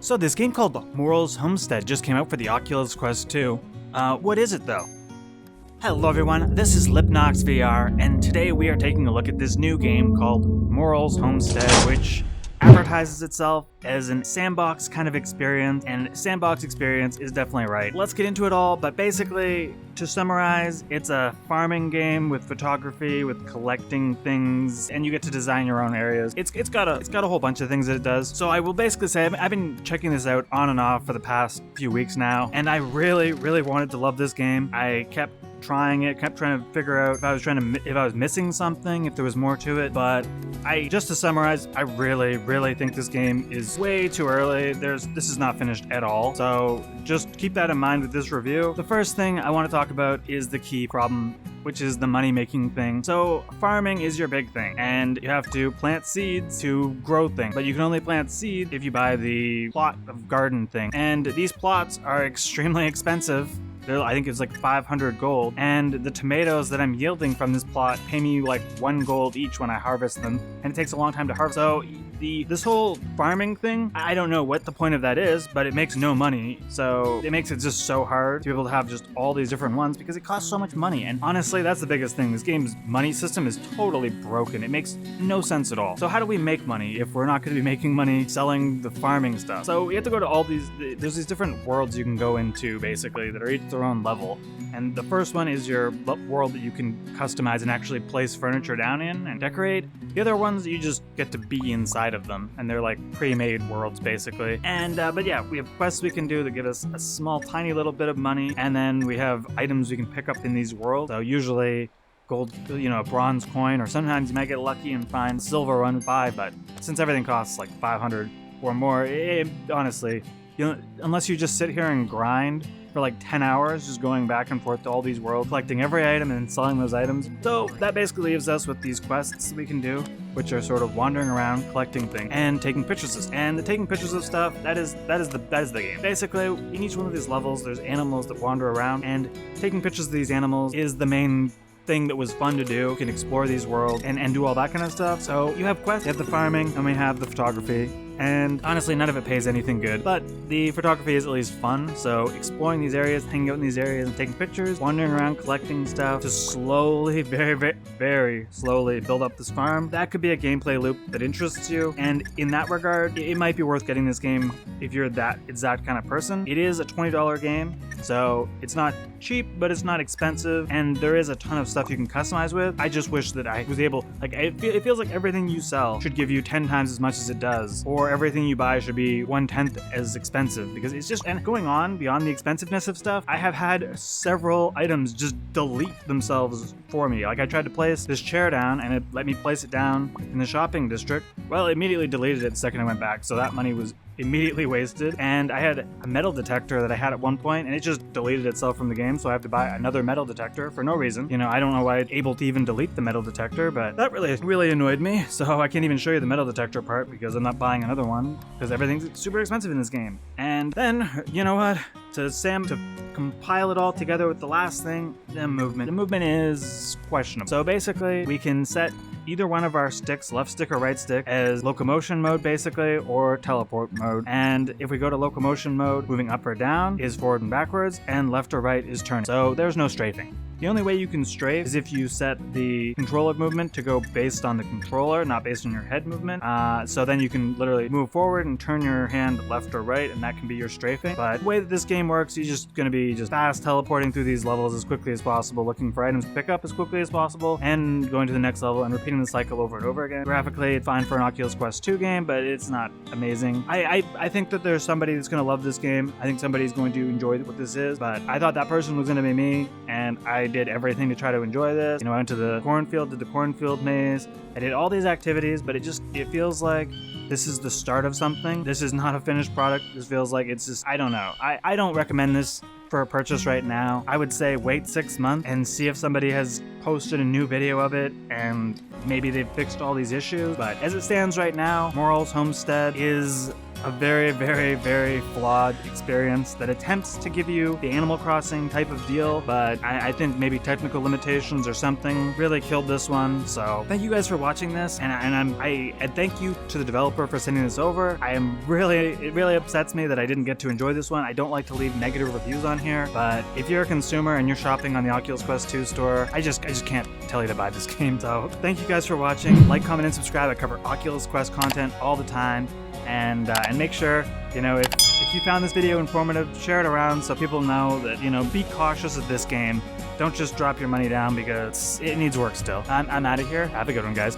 So this game called Morels Homestead just came out for the Oculus Quest 2. What is it though? Hello everyone, this is Lipnox VR, and today we are taking a look at this new game called Morels Homestead, which advertises itself as a sandbox kind of experience, and sandbox experience is definitely right. Let's get into it all, but basically, to summarize, it's a farming game with photography, with collecting things, and you get to design your own areas. It's got a whole bunch of things that it does. So I will basically say I've been checking this out on and off for the past few weeks now, and I really wanted to love this game. I kept trying it, kept trying to figure out if I was missing something, if there was more to it, but just to summarize, I really think this game is way too early. This is not finished at all, so just keep that in mind with this review. The first thing I want to talk about is the key problem, which is the money-making thing. So farming is your big thing, and you have to plant seeds to grow things, but you can only plant seed if you buy the plot of garden thing, and these plots are extremely expensive. I think it's like 500 gold, and the tomatoes that I'm yielding from this plot pay me like 1 gold each when I harvest them, and it takes a long time to harvest. So this whole farming thing, I don't know what the point of that is, but it makes no money, so it makes it just so hard to be able to have just all these different ones because it costs so much money. And honestly, that's the biggest thing. This game's money system is totally broken. It makes no sense at all. So how do we make money if we're not going to be making money selling the farming stuff? So you have to go to all these, there's these different worlds you can go into basically that are each their own level. And the first one is your world that you can customize and actually place furniture down in and decorate. The other ones, you just get to be inside of them, and they're like pre-made worlds basically. And but yeah, we have quests we can do that give us a small tiny little bit of money, and then we have items we can pick up in these worlds. So usually gold, a bronze coin, or sometimes you might get lucky and find silver one buy, but since everything costs like 500 or more, honestly, unless you just sit here and grind for like 10 hours, just going back and forth to all these worlds, collecting every item and selling those items. So that basically leaves us with these quests we can do, which are sort of wandering around, collecting things, and taking pictures of stuff. And the taking pictures of stuff, that is the game. Basically, in each one of these levels, there's animals that wander around, and taking pictures of these animals is the main thing that was fun to do. You can explore these worlds and do all that kind of stuff. So you have quests, you have the farming, and we have the photography. And honestly, none of it pays anything good, but the photography is at least fun. So exploring these areas, hanging out in these areas and taking pictures, wandering around collecting stuff to slowly, very slowly build up this farm. That could be a gameplay loop that interests you. And in that regard, it might be worth getting this game if you're that kind of person. It is a $20 game, so it's not cheap, but it's not expensive. And there is a ton of stuff you can customize with. I just wish that I was able, it feels like everything you sell should give you 10 times as much as it does, or everything you buy should be 1/10 as expensive, because it's just, and going on beyond the expensiveness of stuff, I have had several items just delete themselves for me. Like I tried to place this chair down and it let me place it down in the shopping district. Well, it immediately deleted it the second I went back, so that money was immediately wasted. And I had a metal detector that I had at one point, and it just deleted itself from the game, so I have to buy another metal detector for no reason. I don't know why I'm able to even delete the metal detector, but that really annoyed me. So I can't even show you the metal detector part because I'm not buying another one, because everything's super expensive in this game. And then, you know what? To compile it all together with the last thing, the movement. The movement is questionable. So basically, we can set either one of our sticks, left stick or right stick, as locomotion mode basically, or teleport mode. And if we go to locomotion mode, moving up or down is forward and backwards, and left or right is turning. So there's no strafing. The only way you can strafe is if you set the controller movement to go based on the controller, not based on your head movement. So then you can literally move forward and turn your hand left or right, and that can be your strafing. But the way that this game works, you're just going to be just fast teleporting through these levels as quickly as possible, looking for items to pick up as quickly as possible, and going to the next level and repeating the cycle over and over again. Graphically, it's fine for an Oculus Quest 2 game, but it's not amazing. I think that there's somebody that's going to love this game. I think somebody's going to enjoy what this is, but I thought that person was going to be me, and I did everything to try to enjoy this. I went to the cornfield, did the cornfield maze. I did all these activities, but it feels like this is the start of something. This is not a finished product. This feels like it's just, I don't know. I don't recommend this for a purchase right now. I would say wait 6 months and see if somebody has posted a new video of it and maybe they've fixed all these issues. But as it stands right now, Morels Homestead is a very, very, very flawed experience that attempts to give you the Animal Crossing type of deal, but I think maybe technical limitations or something really killed this one. So thank you guys for watching this, and I thank you to the developer for sending this over. It really upsets me that I didn't get to enjoy this one. I don't like to leave negative reviews on here, but if you're a consumer and you're shopping on the Oculus Quest 2 store, I just can't tell you to buy this game. So thank you guys for watching. Like, comment, and subscribe. I cover Oculus Quest content all the time, and make sure, you know, if you found this video informative, share it around so people know that, you know, be cautious of this game. Don't just drop your money down because it needs work still. I'm out of here. Have a good one, guys.